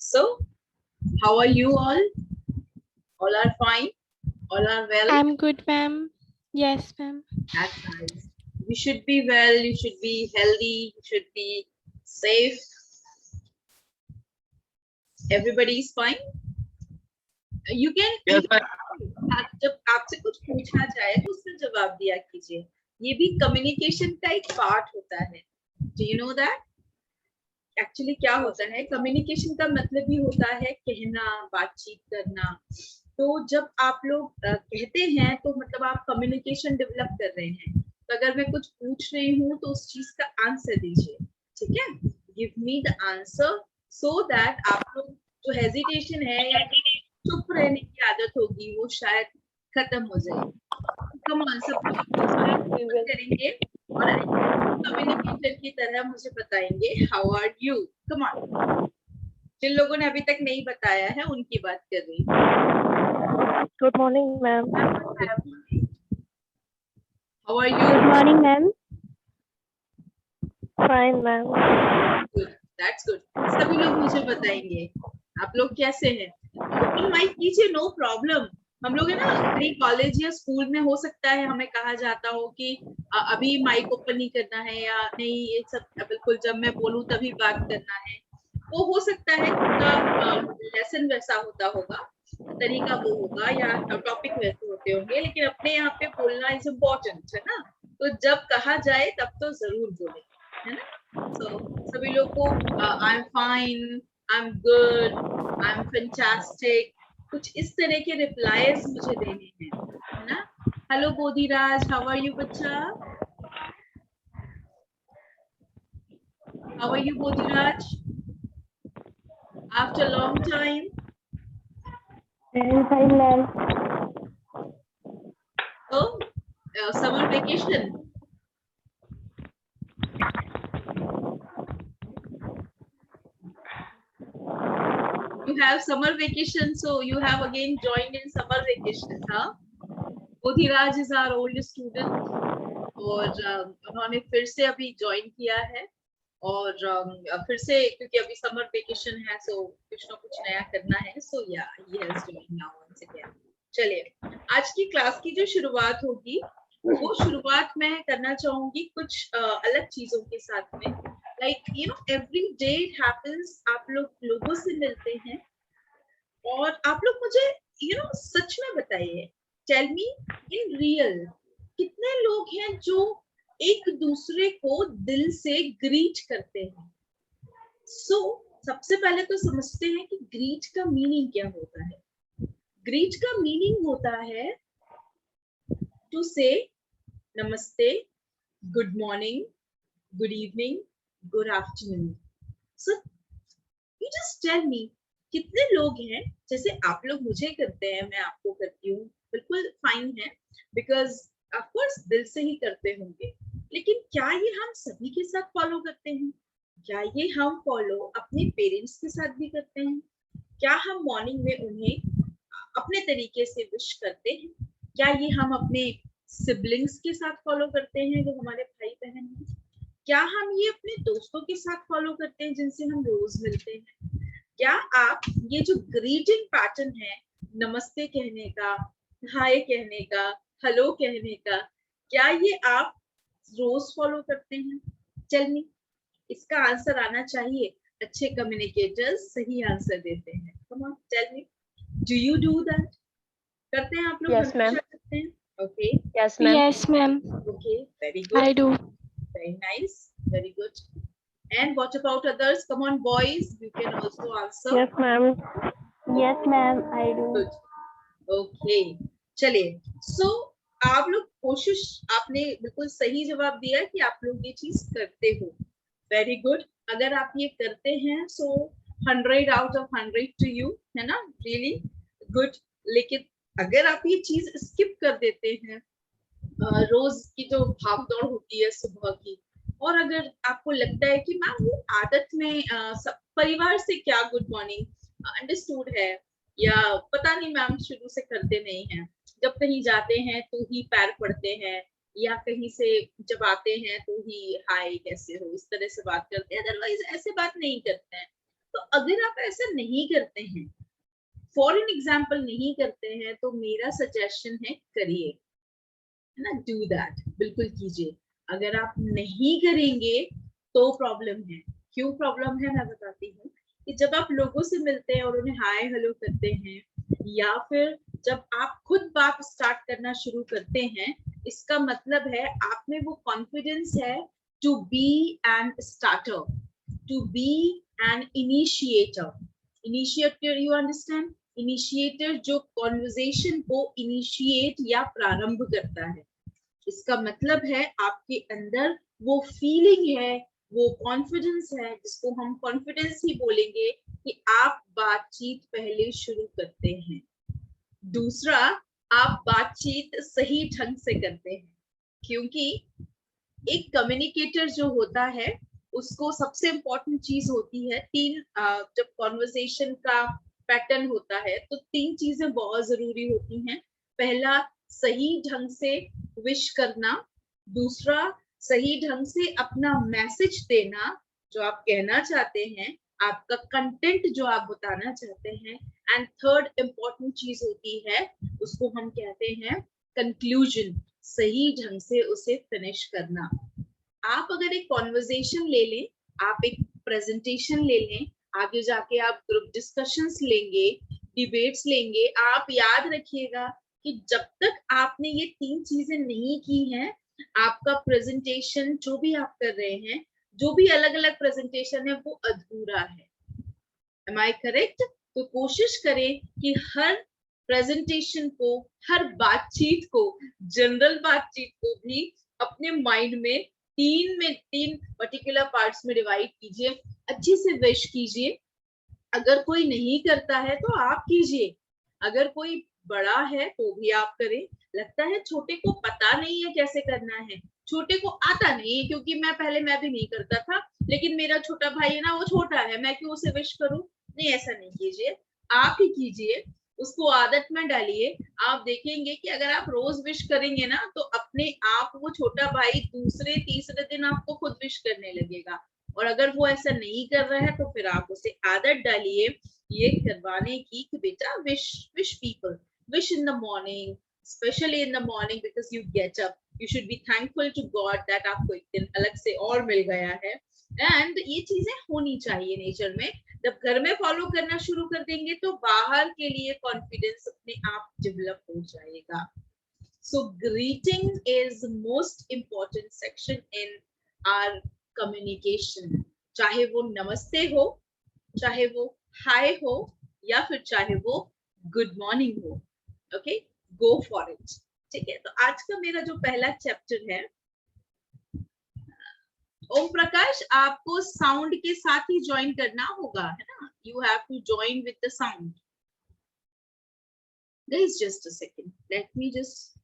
So, how are you all? All are fine? All are well? I'm good, ma'am. Yes, ma'am. That's nice. You should be well, you should be healthy, you should be safe. Everybody is fine? You can Yes, even जब आपसे कुछ पूछा जाए तो उसका जवाब दिया कीजिए. ये भी कम्युनिकेशन का एक पार्ट होता है. Do you know that? Actually क्या होता है, कम्युनिकेशन का मतलब ही होता है कहना, बातचीत करना. तो जब आप लोग कहते हैं तो मतलब आप कम्युनिकेशन डेवलप कर रहे हैं. तो अगर मैं कुछ पूछ रही हूँ तो उस चीज का आंसर दीजिए. ठीक है, give me the answer so that आप लोग जो हेजिटेशन है या चुप रहने की आदत होगी वो शायद खत्म हो जाए. कम आंसर करेंगे और कम्युनिकेटर की तरह मुझे बताएंगे how are you. Come on. जिन लोगों ने अभी तक नहीं बताया है उनकी बात कर रही हूँ. Good morning, ma'am. How are Good you? morning, ma'am. Fine, ma'am. Good, that's good. सभी लोग मुझे बताएंगे आप लोग कैसे हैं. ओपन माइक कीजिए, नो प्रॉब्लम. हम लोग है ना, कहीं कॉलेज या स्कूल में हो सकता है हमें कहा जाता हो कि अभी माइक ओपन नहीं करना है या नहीं, ये सब बिल्कुल जब मैं बोलूं तभी बात करना है. वो हो सकता है लेसन वैसा होता होगा, तरीका वो होगा या टॉपिक वैसे होते होंगे, लेकिन अपने यहाँ पे बोलना इज इम्पोर्टेंट है ना. तो जब कहा जाए तब तो जरूर बोले, है ना. So, सभी लोग को आई am fine, I am good, I am fantastic, कुछ इस तरह के रिप्लाईज मुझे देने हैं, है ना. Hello Bodhiraj, how are you बच्चा? How are you Bodhiraj? After long time. I'm fine, ma'am. So, summer vacation. You have summer vacation, so you have again joined in summer vacation, huh? बोधिराज is our old student और उन्होंने फिर से अभी join किया है और फिर से क्योंकि अभी समर वेकेशन है सो कुछ ना कुछ नया करना है. So yeah he has join now once again. चलिए, आज की क्लास की जो शुरुआत होगी वो शुरुआत मैं करना चाहूंगी कुछ अलग चीजों के साथ में. Like you know, every day it happens, आप लोग लोगों से मिलते हैं और आप लोग मुझे यू नो सच में बताइए, टेल मी इन रियल, कितने लोग हैं जो एक दूसरे को दिल से ग्रीट करते हैं. सो सबसे पहले तो समझते हैं कि ग्रीट का मीनिंग क्या होता है. ग्रीट का मीनिंग होता है टू से नमस्ते, good morning, good evening, good afternoon. So you just tell me, कितने लोग हैं जैसे आप लोग मुझे करते हैं, मैं आपको करती हूँ, बिल्कुल फाइन है बिकॉज ऑफ कोर्स दिल से ही करते होंगे, लेकिन क्या ये हम सभी के साथ फॉलो करते हैं? क्या ये हम फॉलो अपने पेरेंट्स के साथ भी करते हैं? क्या हम मॉर्निंग में उन्हें अपने तरीके से विश करते हैं? क्या ये हम अपने सिबलिंग्स के साथ फॉलो करते हैं जो हमारे भाई बहन हैं? क्या हम ये अपने दोस्तों के साथ फॉलो करते हैं जिनसे हम रोज मिलते हैं? क्या आप ये जो ग्रीटिंग पैटर्न है, नमस्ते कहने का, हाय कहने का, हेलो कहने का, क्या ये आप रोज फॉलो करते हैं? Tell me. इसका आंसर आना चाहिए. अच्छे कम्युनिकेटर्स सही आंसर देते हैं. Come on, tell me, do you do that? करते हैं आप लोग? Yes, ma'am. करते हैं. Okay, Yes, ma'am. Yes, ma'am. Okay, very good, I do. very nice, very good. And what about others? Come on, boys, you can also answer. Yes, ma'am. Yes, ma'am. I do. Good. Okay. चलिए. So आप लोग कोशिश, आपने बिल्कुल सही जवाब दिया कि आप लोग ये चीज करते हो. Very good. अगर आप ये करते हैं so 100 out of 100 to you, है ना, really good. लेकिन अगर आप ये चीज स्किप कर देते हैं, रोज की जो भागदौड़ होती है सुबह की, और अगर आपको लगता है कि मैम वो आदत में परिवार से क्या गुड मॉर्निंग अंडरस्टूड है या पता नहीं मैम शुरू से करते नहीं हैं, जब कहीं जाते हैं तो ही पैर पड़ते हैं या कहीं से जब आते हैं तो ही हाय कैसे हो इस तरह से बात करते हैं, अदरवाइज ऐसे बात नहीं करते हैं, तो अगर आप ऐसा नहीं करते हैं, फॉर एन एग्जाम्पल नहीं करते हैं, तो मेरा सजेशन है करिए, है ना, डू दैट, बिल्कुल कीजिए। अगर आप नहीं करेंगे तो प्रॉब्लम है। क्यों प्रॉब्लम है मैं बताती हूँ। कि जब आप लोगों से मिलते हैं और उन्हें हाय हेलो करते हैं, या फिर जब आप खुद बात स्टार्ट करना शुरू करते हैं, इसका मतलब है आप में वो कॉन्फिडेंस है to be an starter, to be an initiator. Initiator, you understand? Initiator जो कॉन्वर्सेशन को इनिशिएट या प्रारंभ करता है। इसका मतलब है आपके अंदर वो फीलिंग है, वो कॉन्फिडेंस है, जिसको हम कॉन्फिडेंस ही बोलेंगे, कि आप बातचीत पहले शुरू करते हैं। दूसरा, आप बातचीत सही ढंग से करते हैं, क्योंकि एक कम्युनिकेटर जो होता है उसको सबसे इम्पोर्टेंट चीज होती है तीन। जब कॉन्वर्सेशन का पैटर्न होता है तो तीन चीजें बहुत जरूरी होती हैं। पहला, सही ढंग से विश करना। दूसरा, सही ढंग से अपना मैसेज देना, जो आप कहना चाहते हैं, आपका कंटेंट जो आप बताना चाहते हैं। एंड थर्ड इम्पोर्टेंट चीज होती है, उसको हम कहते हैं कंक्लूजन, सही ढंग से उसे फिनिश करना। आप अगर एक कॉन्वर्सेशन ले लें, आप एक प्रेजेंटेशन ले लें, आगे जाके आप ग्रुप डिस्कशंस लेंगे, डिबेट्स लेंगे, आप याद रखिएगा कि जब तक आपने ये तीन चीजें नहीं की हैं, आपका प्रेजेंटेशन जो भी आप कर रहे हैं, जो भी अलग अलग प्रेजेंटेशन है, वो अधूरा है। Am I correct? तो कोशिश करें कि हर प्रेजेंटेशन को, हर बातचीत को, जनरल बातचीत को भी अपने माइंड में तीन पर्टिकुलर पार्ट्स में डिवाइड कीजिए। अच्छे से विश कीजिए। अगर कोई नहीं करता है तो आप कीजिए, अगर कोई बड़ा है तो भी आप करें। लगता है छोटे को पता नहीं है कैसे करना है, छोटे को आता नहीं है, क्योंकि मैं भी नहीं करता था, लेकिन मेरा छोटा भाई है ना, वो छोटा है, मैं क्यों उसे विश करूं। नहीं, ऐसा नहीं कीजिए, आप ही कीजिए, उसको आदत में डालिए। आप देखेंगे कि अगर आप रोज विश करेंगे ना, तो अपने आप वो छोटा भाई दूसरे तीसरे दिन आपको खुद विश करने लगेगा। और अगर वो ऐसा नहीं कर रहा है तो फिर आप उसे आदत डालिए ये करवाने की कि बेटा wish people, wish in the morning, specially in the morning, because you get up, you should be thankful to God that आपको एक दिन अलग से और मिल गया है। एंड ये चीजें होनी चाहिए नेचर में। जब घर में फॉलो करना शुरू कर देंगे तो बाहर के लिए कॉन्फिडेंस अपने आप डेवलप हो जाएगा। So greeting is most important section in our communication. चाहे वो नमस्ते हो, चाहे वो हाय हो, या फिर चाहे वो गुड मॉर्निंग हो। Okay, go for it. ठीक है, तो आज का मेरा जो पहला चैप्टर है, ओम प्रकाश, आपको साउंड के साथ ही ज्वाइन करना होगा, है ना? You have to join with the sound. Guys, just a second, let me just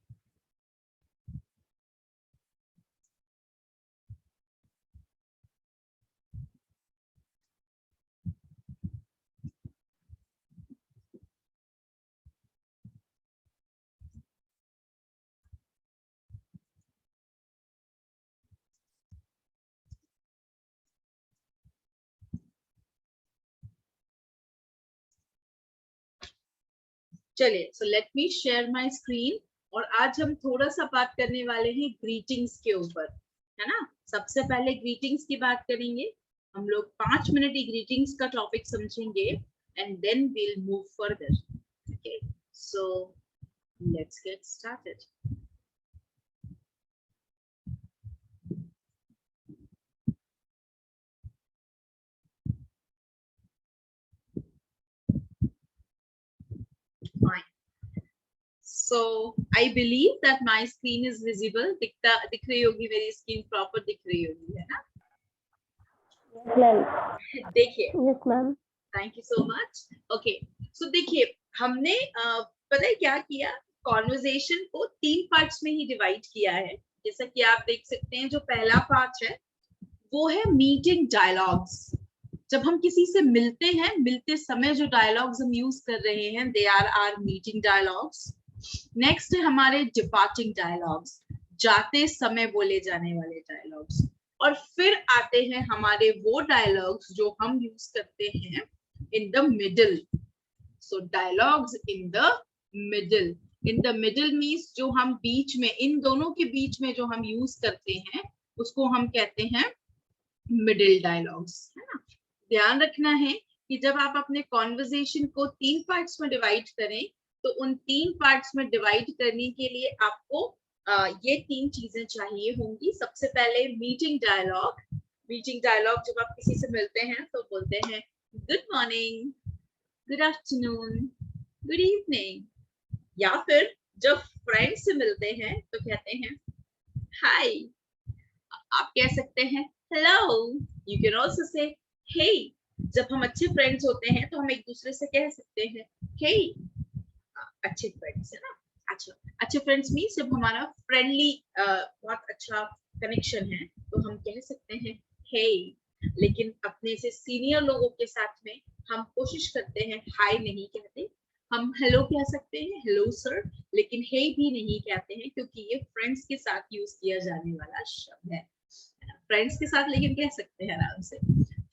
चलिए, so let me share my screen. और आज हम थोड़ा सा बात करने वाले हैं ग्रीटिंग्स के ऊपर, है ना? सबसे पहले ग्रीटिंग्स की बात करेंगे हम लोग। 5 मिनट ही ग्रीटिंग्स का टॉपिक समझेंगे and then we'll move further. Okay, so let's get started. Fine. So I believe that my screen is visible. दिख रही होगी मेरी स्क्रीन, प्रॉपर दिख रही होगी, है ना? Yes, ma'am. देखिए, Yes, ma'am. Thank you so much. Okay, so देखिए, हमने पता है क्या किया, कॉन्वर्सेशन को 3 पार्ट्स में ही डिवाइड किया है। जैसा कि आप देख सकते हैं, जो पहला पार्ट है वो है मीटिंग डायलॉग्स। जब हम किसी से मिलते हैं, मिलते समय जो डायलॉग्स हम यूज कर रहे हैं, they are our meeting dialogues. Next है हमारे डिपार्टिंग डायलॉग्स, जाते समय बोले जाने वाले डायलॉग्स। और फिर आते हैं हमारे वो डायलॉग्स जो हम यूज करते हैं in the middle. So dialogues in the middle. In the middle means जो हम बीच में, इन दोनों के बीच में जो हम यूज करते हैं उसको हम कहते हैं मिडिल डायलॉग्स, है ना. ध्यान रखना है कि जब आप अपने कॉन्वर्जेशन को 3 पार्ट्स में डिवाइड करें तो उन 3 पार्ट्स में डिवाइड करने के लिए आपको ये 3 चीजें चाहिए होंगी. सबसे पहले मीटिंग डायलॉग. मीटिंग डायलॉग जब आप किसी से मिलते हैं तो बोलते हैं good morning, good afternoon, good evening. या फिर जब फ्रेंड से मिलते हैं तो कहते हैं हाय. आप कह सकते हैं हेलो. यू कैन आल्सो से हे. जब हम अच्छे फ्रेंड्स होते हैं तो हम एक दूसरे से कह सकते हैं हे. अच्छे फ्रेंड्स, है ना. अच्छा, अच्छे फ्रेंड्स मीन्स जब हमारा फ्रेंडली बहुत अच्छा कनेक्शन है तो हम कह सकते हैं हे. लेकिन अपने से सीनियर लोगों के साथ में हम कोशिश करते हैं हाय नहीं कहते. हम हेलो कह सकते हैं, हेलो सर, लेकिन हे भी नहीं कहते हैं क्योंकि ये फ्रेंड्स के साथ यूज किया जाने वाला शब्द है. फ्रेंड्स के साथ लेकिन कह सकते हैं आराम से.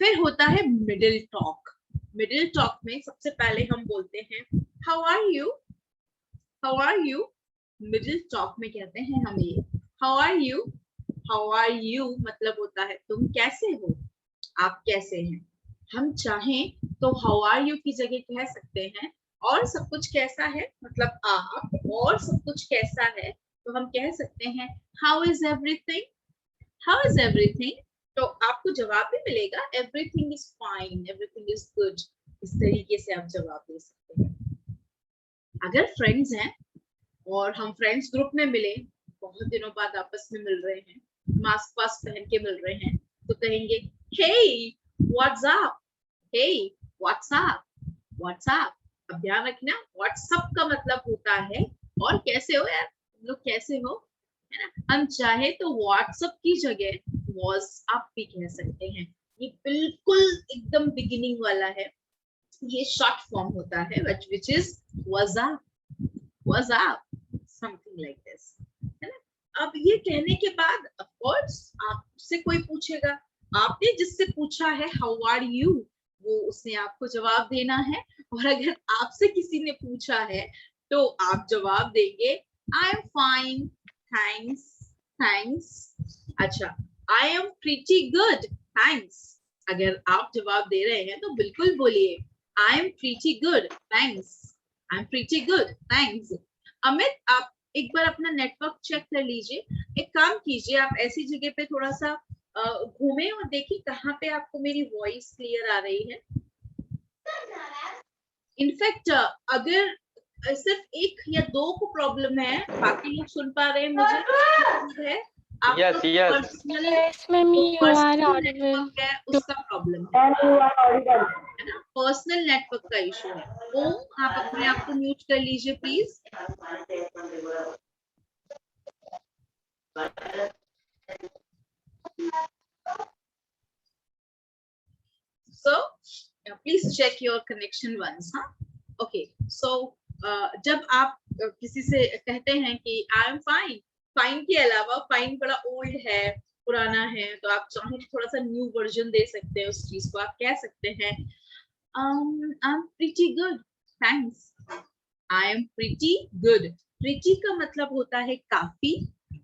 फिर होता है मिडिल टॉक. मिडिल टॉक में सबसे पहले हम बोलते हैं how are you. How are you. Middle talk में कहते हैं हम ये how are you. How are you मतलब होता है तुम कैसे हो, आप कैसे हैं. हम चाहें तो हाउ आर यू की जगह कह सकते हैं और सब कुछ कैसा है मतलब आप, और सब कुछ कैसा है तो हम कह सकते हैं how is everything. How is everything. तो आपको जवाब भी मिलेगा everything is fine, everything is good. इस तरीके से आप जवाब दे सकते हैं. अगर फ्रेंड्स हैं और हम फ्रेंड्स ग्रुप में मिले, बहुत दिनों बाद आपस में मिल रहे हैं, मास्क वास्क पहन के मिल रहे हैं, तो कहेंगे hey what's up. Hey what's up. What's up. अब ध्यान रखना व्हाट्सअप का मतलब होता है और कैसे हो यार, लोग कैसे हो, है ना. हम चाहे तो व्हाट्सएप की जगह व्हाट्सअप भी कह सकते हैं. ये बिल्कुल एकदम बिगिनिंग वाला है. ये शॉर्ट फॉर्म होता है which is WhatsApp. WhatsApp, something like this, है ना. अब ये कहने के बाद of course आपसे कोई पूछेगा, आपने जिससे पूछा है हाउ आर यू, वो उसने आपको जवाब देना है. और अगर आपसे किसी ने पूछा है तो आप जवाब देंगे I am fine, thanks, thanks. अच्छा, I am pretty good, thanks. अगर आप जवाब दे रहे हैं तो बिल्कुल बोलिए I am pretty good, thanks. I am pretty good, thanks. Amit, आप एक बार अपना नेटवर्क चेक कर लीजिए. एक काम कीजिए, आप ऐसी जगह पे थोड़ा सा घूमे और देखिए कहाँ पे आपको मेरी वॉइस क्लियर आ रही है. इनफैक्ट अगर सिर्फ 1 या 2 को प्रॉब्लम है, बाकी लोग सुन पा रहे हैं मुझे है. Yes, yes. Personal Yes, ma'am, you are audible. Network है उसका प्रॉब्लम है, And you are audible. है ना. पर्सनल नेटवर्क का इशू है. ओम, आप अपने आप को म्यूट कर लीजिए please. So please check your connection once. हाँ, okay. So जब आप किसी से कहते हैं कि आई एम फाइन, फाइन के अलावा फाइन बड़ा ओल्ड है, पुराना है, तो आप चाहें थोड़ा सा न्यू वर्जन दे सकते हैं उस चीज को. आप कह सकते हैं आई am pretty good, thanks. I am pretty good. Pretty का मतलब होता है काफी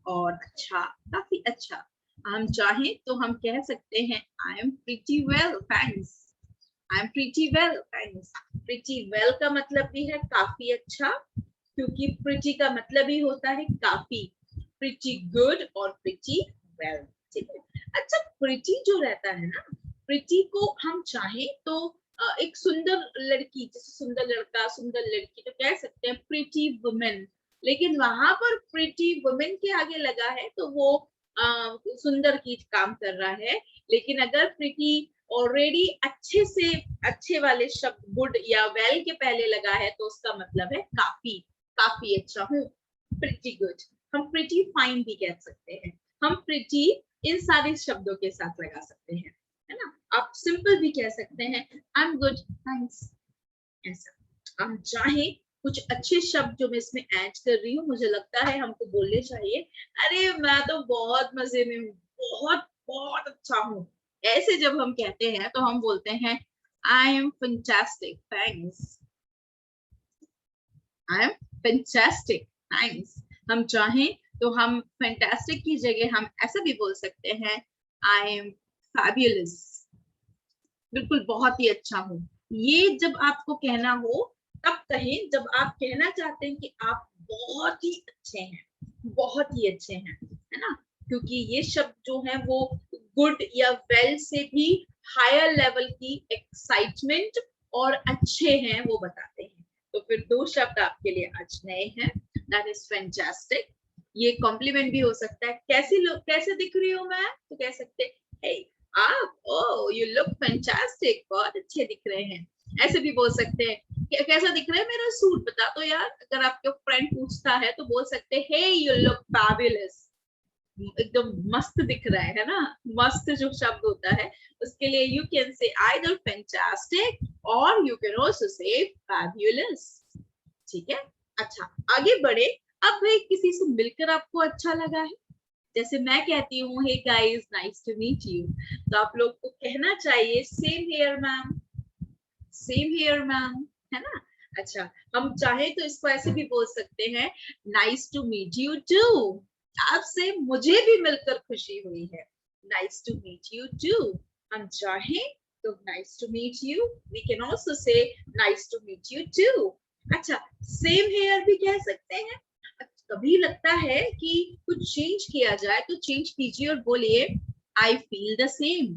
और अच्छा, काफी अच्छा. हम चाहें तो हम कह सकते हैं आई am pretty well, thanks. I am pretty well, thanks. Pretty well का मतलब भी है काफी अच्छा, क्योंकि प्रीटी का मतलब ही होता है काफी. प्रीटी गुड और प्रीटी वेल, ठीक है. अच्छा, प्रीटी जो रहता है ना, प्रीटी को हम चाहें तो एक सुंदर लड़की, जैसे सुंदर लड़का, सुंदर लड़की, तो कह सकते हैं प्रीटी वुमेन. लेकिन वहां पर प्रीटी वुमेन के आगे लगा है तो वो सुंदर की काम कर रहा है. लेकिन अगर प्रीटी ऑलरेडी अच्छे से अच्छे वाले शब्द गुड या वेल के पहले लगा है तो उसका मतलब है काफी, काफी अच्छा हूँ. Pretty good. हम प्रीटी फाइन भी कह सकते हैं. हम प्रीटी इन सारे शब्दों के साथ लगा सकते हैं, है ना. आप सिंपल भी कह सकते हैं आई एम गुड, थैंक्स, ऐसा. हम चाहें कुछ अच्छे शब्द जो मैं इसमें ऐड कर रही हूँ, मुझे लगता है हमको बोलने चाहिए अरे मैं तो बहुत मजे में हूँ, बहुत बहुत अच्छा हूँ, ऐसे जब हम कहते हैं तो हम बोलते हैं I am fantastic thanks. I M fantastic thanks. हम चाहें तो हम फैंटास्टिक की जगह हम ऐसा भी बोल सकते हैं आई एम फैबुलस, बिल्कुल बहुत ही अच्छा हूँ। ये जब आपको कहना हो तब कहें, जब आप कहना चाहते हैं कि आप बहुत ही अच्छे हैं, बहुत ही अच्छे हैं, है ना, क्योंकि ये शब्द जो है वो गुड या वेल से भी हायर लेवल की एक्साइटमेंट और अच्छे हैं वो बताते हैं। तो फिर दो शब्द आपके लिए आज नए हैं, दैट इज फैंटास्टिक। ये कॉम्प्लीमेंट भी हो सकता है, कैसे दिख रही हूँ मैं, तो कह सकते हैं hey, आप ओह यू लुक फैंटास्टिक, बहुत अच्छे दिख रहे हैं। ऐसे भी बोल सकते हैं कैसा दिख रहा है मेरा सूट, बता तो यार। अगर आपके फ्रेंड पूछता है तो बोल सकते हैं हे यू लुक फैबुलस, एकदम मस्त दिख रहा है ना। मस्त जो शब्द होता है उसके लिए you can say either fantastic और यू कैन आल्सो से फैबुलस। ठीक है, अच्छा आगे बढ़े। अब भाई किसी से मिलकर आपको अच्छा लगा है, जैसे मैं कहती हूँ hey guys nice to meet you, तो आप लोग को कहना चाहिए same here ma'am, same here ma'am, है ना। अच्छा, हम चाहे तो इसको ऐसे भी बोल सकते हैं nice to meet you too, आपसे मुझे भी मिलकर खुशी हुई है, nice to meet you too. हम चाहें तो nice to meet you, we can also say nice to meet you too. अच्छा, सेम हियर भी कह सकते हैं। कभी लगता है कि कुछ चेंज किया जाए तो चेंज कीजिए और बोलिए I feel the same,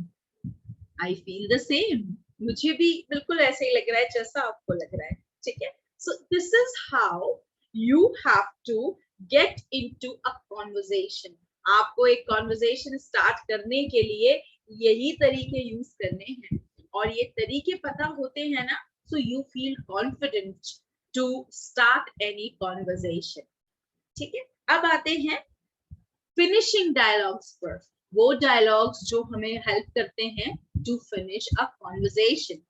I feel the same, मुझे भी बिल्कुल ऐसे ही लग रहा है जैसा आपको लग रहा है। ठीक है, so this is how you have to get into a conversation. आपको एक कॉन्वर्सेशन स्टार्ट करने के लिए यही तरीके यूज करने हैं, और ये तरीके पता होते हैं ना, so you feel confident to start any conversation. ठीक है, अब आते हैं फिनिशिंग डायलॉग्स पर, वो डायलॉग्स जो हमें हेल्प करते हैं टू फिनिश अ कॉन्वर्सेशन।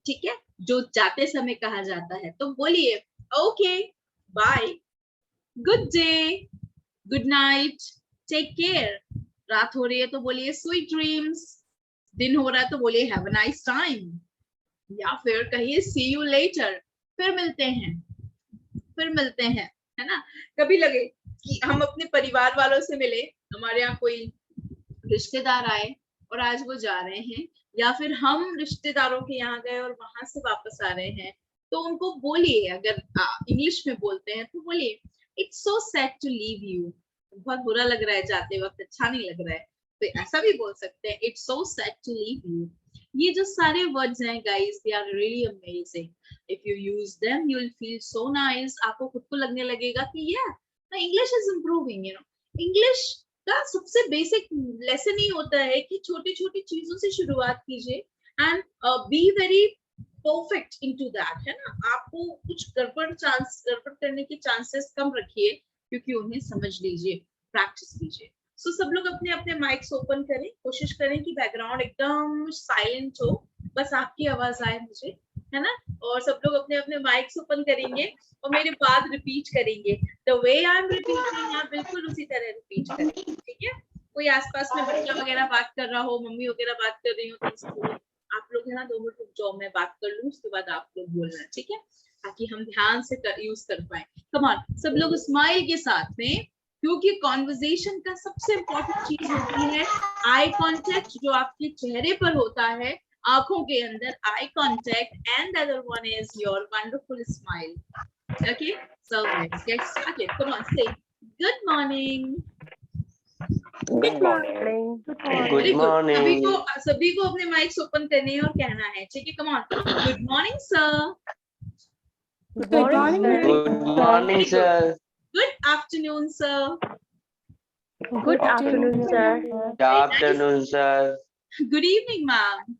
ठीक है, जो जाते समय कहा जाता है, तो बोलिए okay bye, good day, good night, take care. रात हो रही है तो बोलिए स्वीट ड्रीम्स, दिन हो रहा है तो बोलिए हैव अ नाइस टाइम, या फिर कहिए सी यू लेटर, फिर मिलते हैं, फिर मिलते हैं, है ना। कभी लगे कि हम अपने परिवार वालों से मिले, हमारे यहाँ कोई रिश्तेदार आए और आज वो जा रहे हैं, या फिर हम रिश्तेदारों के यहाँ गए और वहां से वापस आ रहे हैं, तो उनको बोलिए, अगर इंग्लिश में बोलते हैं तो बोलिए it's so sad to leave you, बहुत बुरा लग रहा है जाते वक्त, अच्छा नहीं लग रहा है, तो ऐसा भी बोल सकते हैं it's so sad to leave you. ये जो सारे वर्ड्स हैं guys, they are really amazing, if you use them you will feel so nice, आपको खुद को लगने लगेगा कि yeah my English is improving, you know। English का सबसे बेसिक लेसन ही होता है कि छोटी छोटी चीजों से शुरुआत कीजिए and be very perfect into that, है ना। आपको कुछ गड़बड़ करने के चांसेस कम रखिए, क्योंकि उन्हें समझ लीजिए, प्रैक्टिस कीजिए। सो सब लोग अपने अपने माइक्स ओपन करें, कोशिश करें कि बैकग्राउंड एकदम साइलेंट हो, बस आपकी आवाज आए मुझे, है ना। और सब लोग अपने अपने माइक्स ओपन करेंगे और मेरे बाद रिपीट करेंगे, the way I am repeating आप बिल्कुल उसी तरह रिपीट करेंगे। ठीक है, कोई आसपास में बच्चा वगैरह बात कर रहा हो, मम्मी वगैरह बात कर रही हो, तो आप लोग है ना 2 मिनट रुक जाओ, मैं बात कर लूं, उसके बाद आप लोग बोलना, ठीक है, ताकि हम ध्यान से यूज कर पाए। कम ऑन, सब लोग स्माइल के साथ में, क्योंकि कॉन्वर्सेशन का सबसे इम्पोर्टेंट चीज होती है आई कांटेक्ट, जो आपके चेहरे पर होता है, आंखों के अंदर eye contact, and the other one is your wonderful smile. Okay, so let's get started. Come on, say good morning. Good morning. Very good. सभी को अपने माइक्स ओपन करने हैं और कहना है, ठीक है। Come on. Good morning, sir. Good morning, sir. Good morning, sir. Good afternoon, sir. Good afternoon, sir. Good afternoon, sir. Good evening, ma'am.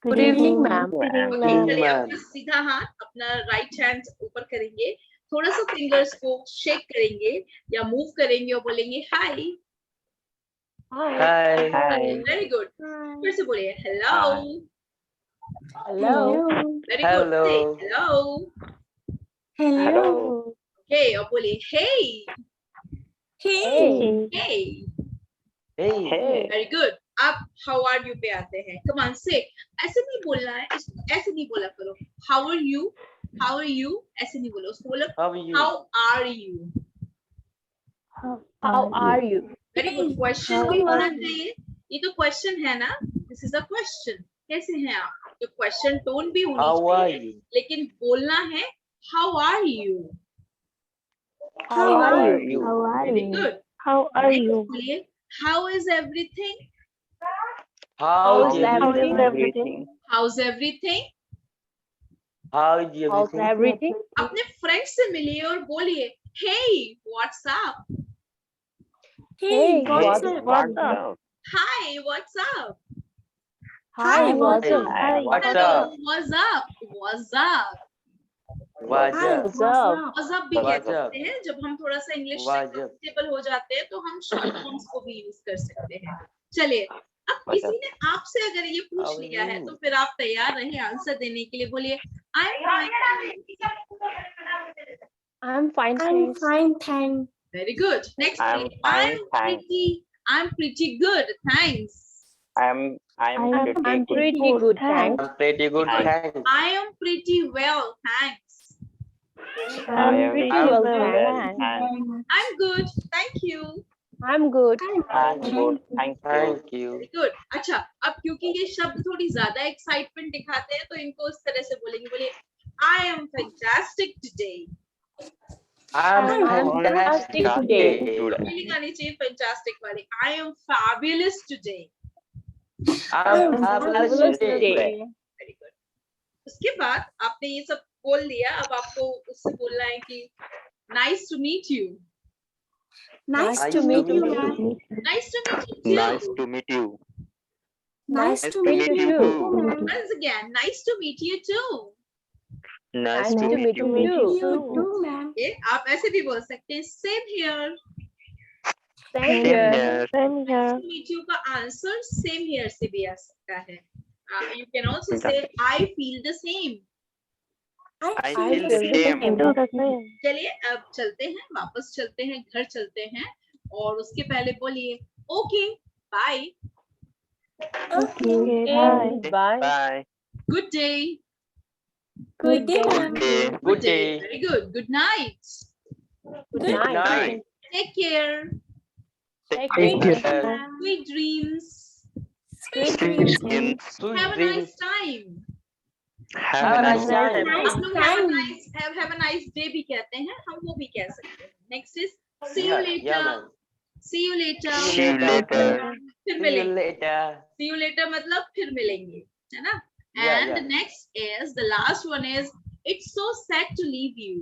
Good evening, ma'am. Okay, चलिए अपना सीधा हाथ, अपना राइट हैंड ऊपर करेंगे, थोड़ा सा फिंगर्स को शेक करेंगे या मूव करेंगे और बोलेंगे हाय। Hi. वेरी गुड, फिर से बोलिए hello. Hello. Very good, hello. Hello. Okay, और बोलिए हे। Hey. हे। Hey. Very good. अब हाउ आर यू पे आते हैं। कम ऑन से, ऐसे नहीं बोलना है, ऐसे नहीं बोला करो। How are you, how are you, ऐसे नहीं बोलो, उसको बोलो How are you? How are you. How are you? Very good. Question भी होना चाहिए, ये तो क्वेश्चन है ना, दिस इज अ क्वेश्चन। कैसे हैं आप, तो क्वेश्चन टोन भी होनी How are चाहिए, you? लेकिन बोलना है how are you. How are you? How are very you? Good. How are you? बोलिए how is everything, How's How's everything? everything? How's everything. How's How's everything? everything? अपने friend से मिलिए और बोलिए hey what's up, Hey, what's Hey, up? What's up? Hi what's up, Hi, what's Hey, up? Hi, what's hello up? What's up, what's up. What's Hi, up? What's up? What's up भी कह What's up? सकते हैं। जब हम थोड़ा सा English से What's up? Comfortable हो जाते हैं तो हम शॉर्ट फॉर्म्स को भी यूज कर सकते हैं। चलिए, अब What's किसी ने आपसे अगर ये पूछ How are लिया है you? तो फिर आप तैयार रहें आंसर देने के लिए। बोलिए I am fine. I'm fine, I'm thanks. fine, thanks. Very good. Next I'm बोलिए fine, thanks. I am pretty good thanks. I'm I'm I'm pretty good. pretty good, thanks. thanks. I'm pretty good, Thanks. thanks. I am pretty well thanks. I am pretty pretty well, well, thanks. thanks. I am good thank you. I'm good. I'm good, thank you. Thank you. Very good. अच्छा, अब क्योंकि ये शब्द थोड़ी ज्यादा excitement दिखाते हैं तो इनको इस तरह से बोलेंगे। बोलिए I M fantastic today. I'm I'm fantastic fantastic today. Feeling आनी चाहिए फैंटास्टिक वाली। I am fabulous today. I'm I'm fabulous fabulous today. today. Very good. उसके बाद आपने ये सब बोल लिया, अब आपको उससे बोलना है कि nice to meet you. Nice Nice to to meet you, meet ma'am. Nice to meet you Nice to. to meet you. Nice Nice to to meet meet you you too. too. Once again, nice to meet you too. Nice to to meet meet you. you. You too, ma'am. Okay, आप ऐसे भी बोल सकते हैं same here. Same Same here. here. Same Nice to meet you का answer same here से भी आ सकता है। You can also say I feel the same. I feel feel the same. same. चलिए अब चलते हैं, वापस चलते हैं, घर चलते हैं और उसके पहले बोलिए okay bye, Okay, Okay, bye. bye. Bye. Good day, Good day, Good ma'am. day. Good day. Very good, good night, Good night. Night. Take care, Take Take care. care. Sweet dreams, Sweet Sweet dreams. dreams. Sweet have a dreams. Nice time. Have a nice time. Nice आप लोग have a time. nice have a nice day भी कहते हैं, हम वो भी कह सकते हैं। Next is see you Yeah, later, ma'am. see you later, See you later. फिर See you मिलेंगे। later. see you later मतलब फिर मिलेंगे, है ना? Yeah, And yeah. the next is the last one is it's so sad to leave you.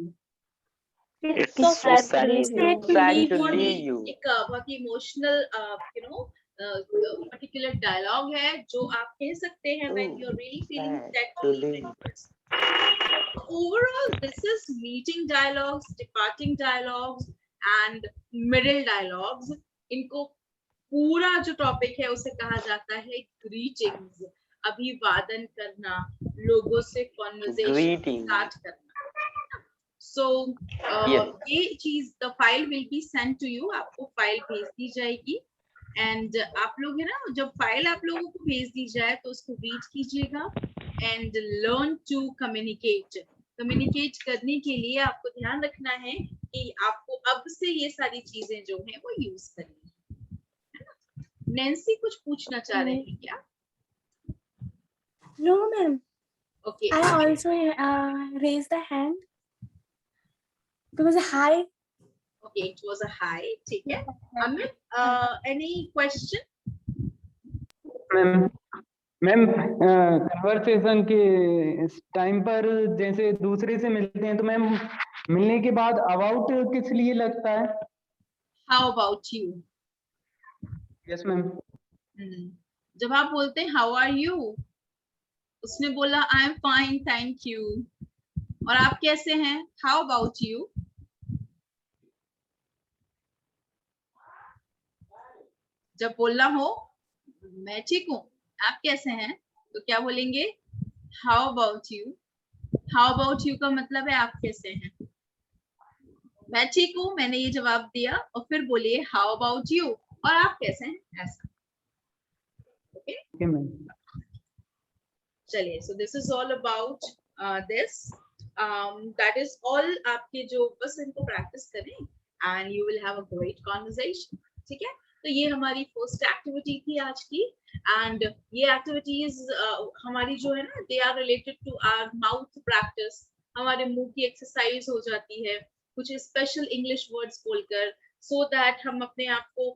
It's so sad to leave you. Sad to Sad leave to you. leave you. एक बहुत ही emotional particular dialogue है जो आप कह सकते हैं when Ooh, you're really feeling sad sad to to leave leave. anyone. Overall, this is meeting dialogues, departing dialogues and middle dialogues. इनको पूरा जो टॉपिक है उसे कहा जाता है ग्रीटिंग्स, अभिवादन करना, लोगों से कॉन्वर्सेशन Greeting. स्टार्ट करना। So Yes. ये चीज the file will be send to you, आपको फाइल भेज दी जाएगी एंड आप लोग है ना, जब फाइल आप लोगों को भेज दी जाए तो उसको रीड कीजिएगा and learn to communicate. Communicate करने के लिए आपको ध्यान रखना है कि आपको अब से ये सारी चीजें जो हैं वो यूज करनी है ना। नैन्सी कुछ पूछना चाह रही थी क्या? No, ma'am. Okay, I also raised the hand. There was a hi. Okay, it was a hi, ठीक है। Amit, any question? Ma'am conversation के इस टाइम पर जैसे दूसरे से मिलते हैं तो मैम मिलने के बाद अबाउट किस लिए लगता है? How about you? Yes ma'am. जब आप बोलते हैं हाउ आर यू, उसने बोला आई एम फाइन थैंक यू, और आप कैसे हैं? How about you? जब बोलना हो मैं ठीक हूँ, आप कैसे हैं, तो क्या बोलेंगे? How about you. How about you का मतलब है आप कैसे हैं। मैं ठीक हूँ, मैंने ये जवाब दिया, और फिर बोलिए हाउ अबाउट यू। और आप कैसे हैं, ऐसा। Okay, okay ma'am. चलिए, so this is all about this, that is all. आपके जो बस इनको प्रैक्टिस करें and you will have a great conversation. ठीक है, तो ये हमारी फर्स्ट एक्टिविटी थी आज की। एंड ये एक्टिविटीज हमारी जो है ना, they are related to our mouth practice. हमारे मुंह की एक्सरसाइज हो जाती है कुछ स्पेशल इंग्लिश वर्ड्स बोलकर, सो दैट हम अपने आप को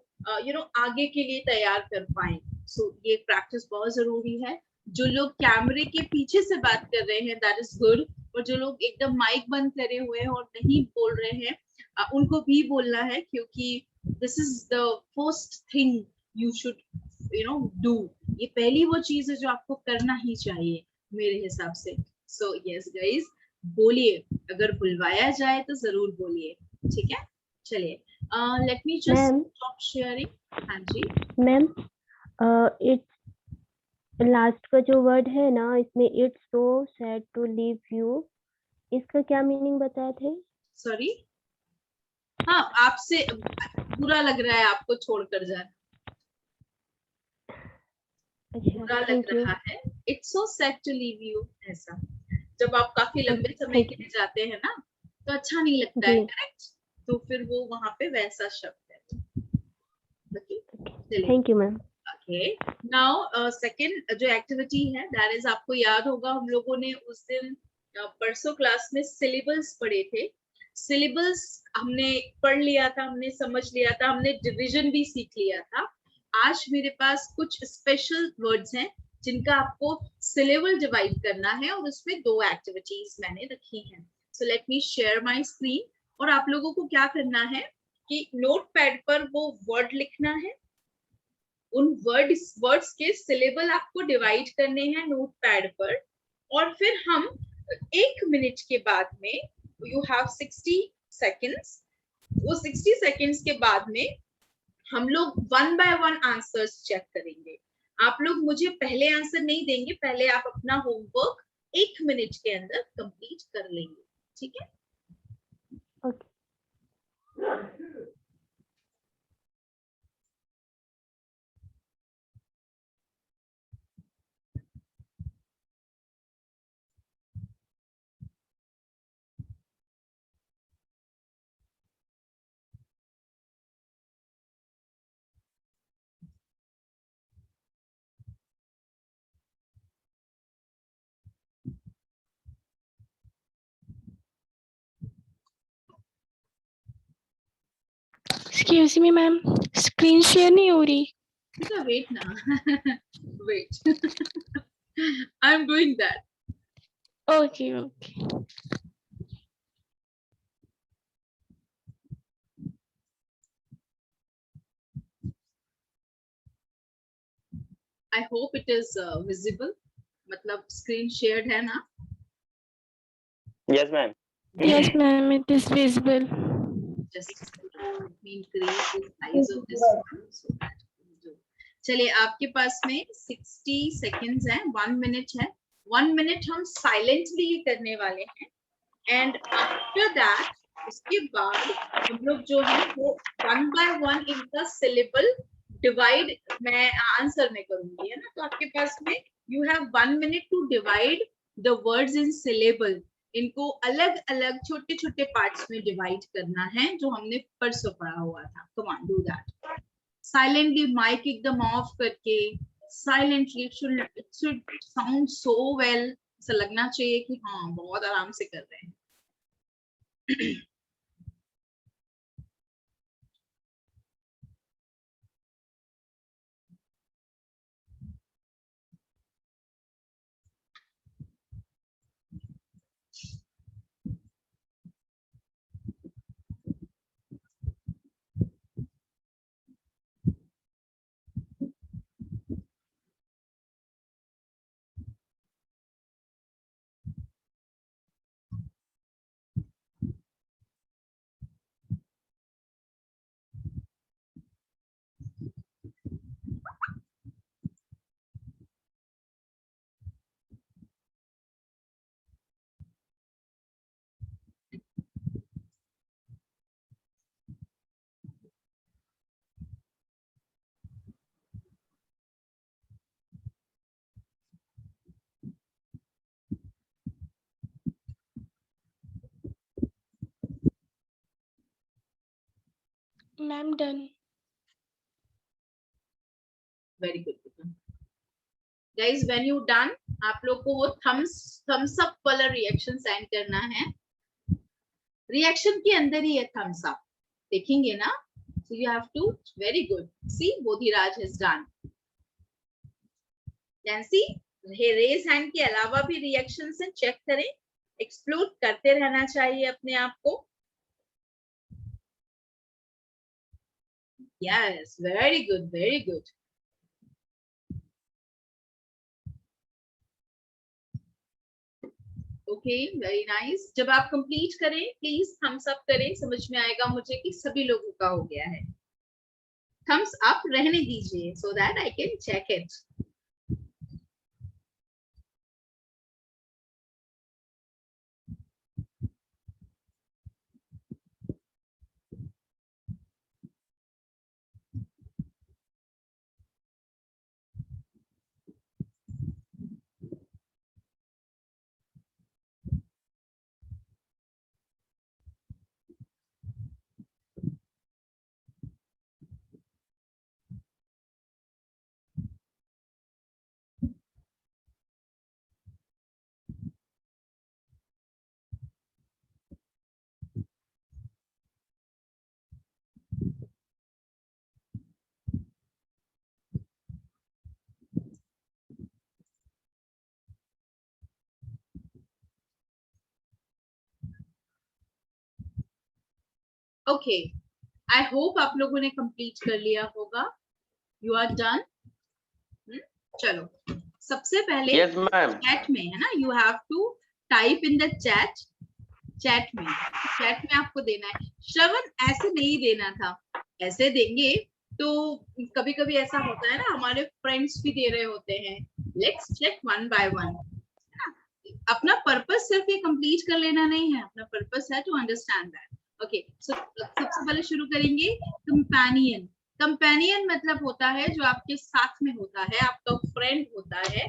आगे के लिए तैयार कर पाए। सो ये प्रैक्टिस बहुत जरूरी है। जो लोग कैमरे के पीछे से बात कर रहे हैं, दैट इज गुड। और जो लोग एकदम माइक बंद करे हुए हैं और नहीं बोल रहे हैं, उनको भी बोलना है, क्योंकि this is the first thing you should do. ये पहली वो चीज है जो आपको करना ही चाहिए मेरे हिसाब से। सो यस गाइस, बोलिए, अगर बुलवाया जाए तो जरूर बोलिए। ठीक है, चलिए, let me just ma'am stop sharing. हाँ जी, मैम इट्स लास्ट का जो वर्ड है ना, इसमें it's so sad to leave you, इसका क्या मीनिंग बताए थे? सॉरी। हाँ, आपसे बुरा लग रहा है आपको छोड़कर जाना, अच्छा, बुरा लग थैंक यू। रहा है। It's so sad to leave you, ऐसा। जब आप काफी लंबे समय थैंक के यू लिए जाते हैं ना, तो अच्छा नहीं लगता है, जी। करेक्ट? तो फिर वो वहां पे वैसा शब्द है। ओके, चलिए। Thank you ma'am. Okay, now second जो एक्टिविटी है, दैट इज, आपको याद होगा हम लोगों ने उस दिन परसों क्लास में सिलेबल्स पढ़े थे। सिलेबल्स हमने पढ़ लिया था, हमने समझ लिया था, हमने डिवीजन भी सीख लिया था। आज मेरे पास कुछ स्पेशल वर्ड्स हैं जिनका आपको सिलेबल डिवाइड करना है, और उसमें 2 एक्टिविटीज मैंने रखी हैं। सो let me share my screen. और आप लोगों को क्या करना है कि नोटपैड पर वो वर्ड लिखना है, उन वर्ड्स के सिलेबल आपको डिवाइड करने हैं नोटपैड पर। और फिर हम 1 मिनट के बाद में, यू हैव 60 सेकेंड्स, वो 60 सेकेंड्स के बाद में हम लोग 1 बाय 1 आंसर्स चेक करेंगे। आप लोग मुझे पहले आंसर नहीं देंगे, पहले आप अपना होमवर्क 1 मिनट के अंदर कंप्लीट कर लेंगे। ठीक है, okay excuse me ma'am, screen share नहीं हो रही। बेटा वेट ना, wait, I am doing that. Okay okay. I hope it is visible, मतलब स्क्रीन शेयर्ड है ना? Yes, ma'am. Yes ma'am, it is visible. Just a second, let me increase the size of this one so that चलिए, आपके पास में 60 seconds हैं, 1 minute है। 1 minute हम साइलेंटली ही करने वाले हैं, एंड आफ्टर दैट, उसके बाद हम लोग जो है वो 1 बाय 1 इनका सिलेबल डिवाइड मैं आंसर में करूंगी, है ना? तो आपके पास में you have 1 minute to divide the words in syllable. इनको अलग अलग छोटे छोटे पार्ट्स में डिवाइड करना है, जो हमने परसों पढ़ा हुआ था। Come on, do that silently, mic एकदम ऑफ करके silently. It should sound so well, ऐसा लगना चाहिए कि हाँ बहुत आराम से कर रहे हैं। I'm done. Very good guys, when you done, आप लोग को वो थम्स अप वाला रिएक्शन सेंड करना है। रिएक्शन के अंदर ही है थम्स अप, देखेंगे ना? So you have to, very good, see Bodhiraj has done. Nancy, raise hand के अलावा भी रिएक्शन से चेक करें, एक्सप्लोर करते रहना चाहिए अपने आप को। Yes, very good, very good. Okay, very nice. जब आप कंप्लीट करें प्लीज थम्स अप करें, समझ में आएगा मुझे कि सभी लोगों का हो गया है। थम्स अप रहने दीजिए so that I can check it. Okay, I hope आप लोगों ने कंप्लीट कर लिया होगा। You are done. चलो, सबसे पहले Yes, ma'am. चैट में है ना, you have to type in the chat. Chat में आपको देना है। श्रवण, ऐसे नहीं देना था, ऐसे देंगे तो कभी कभी ऐसा होता है ना, हमारे फ्रेंड्स भी दे रहे होते हैं। Let's check one by one. अपना पर्पस सिर्फ ये कंप्लीट कर लेना नहीं है, अपना पर्पस है टू अंडरस्टैंड दैट। ओके, सो सबसे पहले शुरू करेंगे कंपेनियन। कंपेनियन मतलब होता है जो आपके साथ में होता है, आपका फ्रेंड होता है,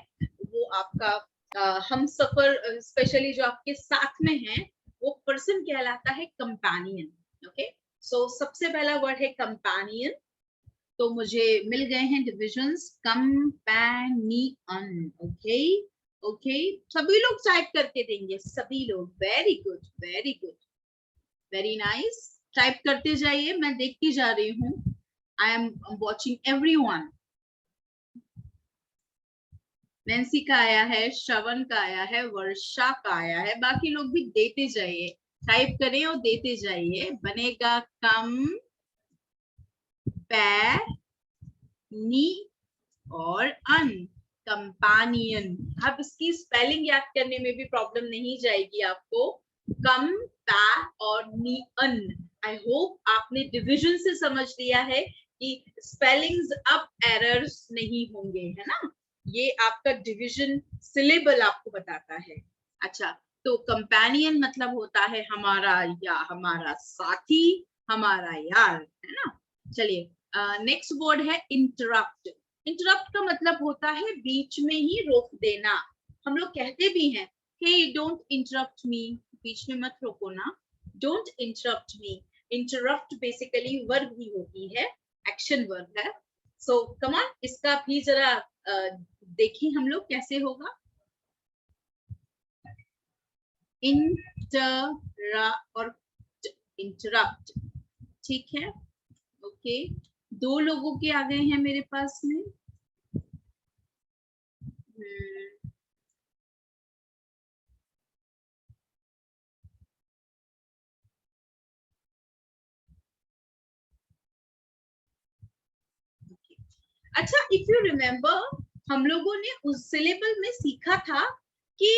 वो आपका हम सफर, स्पेशली जो आपके साथ में है वो पर्सन कहलाता है कंपेनियन। ओके, सो सबसे पहला वर्ड है कंपेनियन। तो मुझे मिल गए हैं डिविजन्स, कंपेनियन। ओके ओके, सभी लोग टाइप करके देंगे, सभी लोग। Very good, very good, very nice. Type करते जाइए, मैं देखती जा रही हूँ। I am watching everyone. Nancy का आया है, श्रवण का आया है, वर्षा का आया है, बाकी लोग भी देते जाइए, टाइप करें और देते जाइए। बनेगा कम पैनी और अन, कंपेनियन। अब इसकी स्पेलिंग याद करने में भी प्रॉब्लम नहीं जाएगी आपको। कम पै और नी अन। आई होप आपने डिवीजन से समझ लिया है कि स्पेलिंग्स अब एरर्स नहीं होंगे, है ना? ये आपका डिवीजन सिलेबल आपको बताता है। अच्छा, तो कंपेनियन मतलब होता है हमारा या हमारा साथी, हमारा यार, है ना? चलिए, नेक्स्ट वर्ड है इंटरप्ट। इंटरप्ट का मतलब होता है बीच में ही रोक देना। हम लोग कहते भी हैं, हे डोंट इंटरप्ट मी, बीच में मत रोको ना, don't interrupt me. Interrupt basically verb ही होती है, एक्शन वर्ब है। सो कम ऑन, इसका भी जरा देखिए हम लोग कैसे होगा। इंटरप्ट, ठीक है? ओके, दो लोगों के आ गए हैं मेरे पास में। अच्छा, इफ यू रिमेम्बर, हम लोगों ने उस सिलेबल में सीखा था कि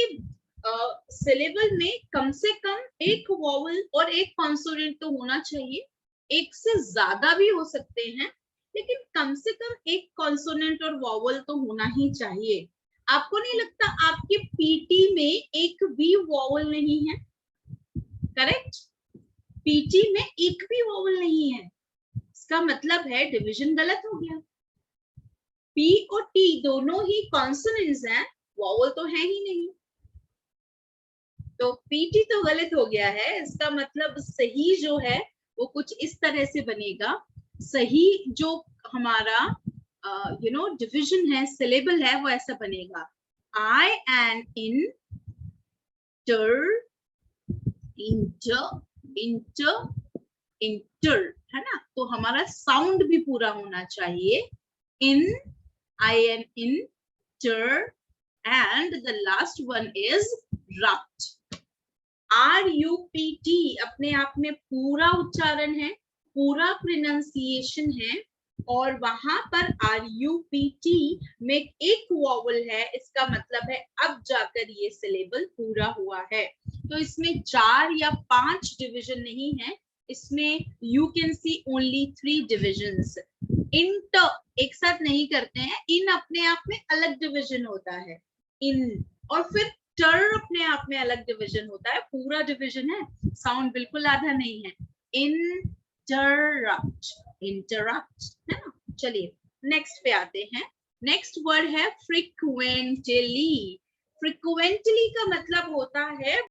सिलेबल में कम से कम एक वॉवल और एक कॉन्सोनेंट तो होना चाहिए। एक से ज्यादा भी हो सकते हैं, लेकिन कम से कम एक कॉन्सोनेंट और वॉवल तो होना ही चाहिए। आपको नहीं लगता आपके पीटी में एक भी वॉवल नहीं है? करेक्ट, पीटी में एक भी वॉवल नहीं है। इसका मतलब है डिवीजन गलत हो गया। पी और टी दोनों ही कॉन्सोनेंट्स हैं, वॉवल तो है ही नहीं, तो पीटी तो गलत हो गया है। इसका मतलब सही जो है वो कुछ इस तरह से बनेगा, सही जो हमारा डिविजन है, सिलेबल है, वो ऐसा बनेगा I and इंटर, है ना। तो हमारा साउंड भी पूरा होना चाहिए, इन, I and inter, and the last one is rupt. RUPT अपने आप में पूरा उच्चारण है, पूरा प्रोनाउंसिएशन है, और वहां पर RUPT में एक वॉवल है, इसका मतलब है अब जाकर ये सिलेबल पूरा हुआ है। तो इसमें 4 या 5 डिवीजन नहीं है, इसमें you can see only 3 divisions. Int एक साथ नहीं करते हैं, इन अपने आप में अलग डिवीजन होता है, इन, और फिर टर अपने आप में अलग डिवीजन होता है, पूरा डिवीजन है, साउंड बिल्कुल आधा नहीं है। इंटरप्ट, इंटरप्ट, है ना। चलिए नेक्स्ट पे आते हैं। नेक्स्ट वर्ड है फ्रीक्वेंटली। फ्रीक्वेंटली का मतलब होता है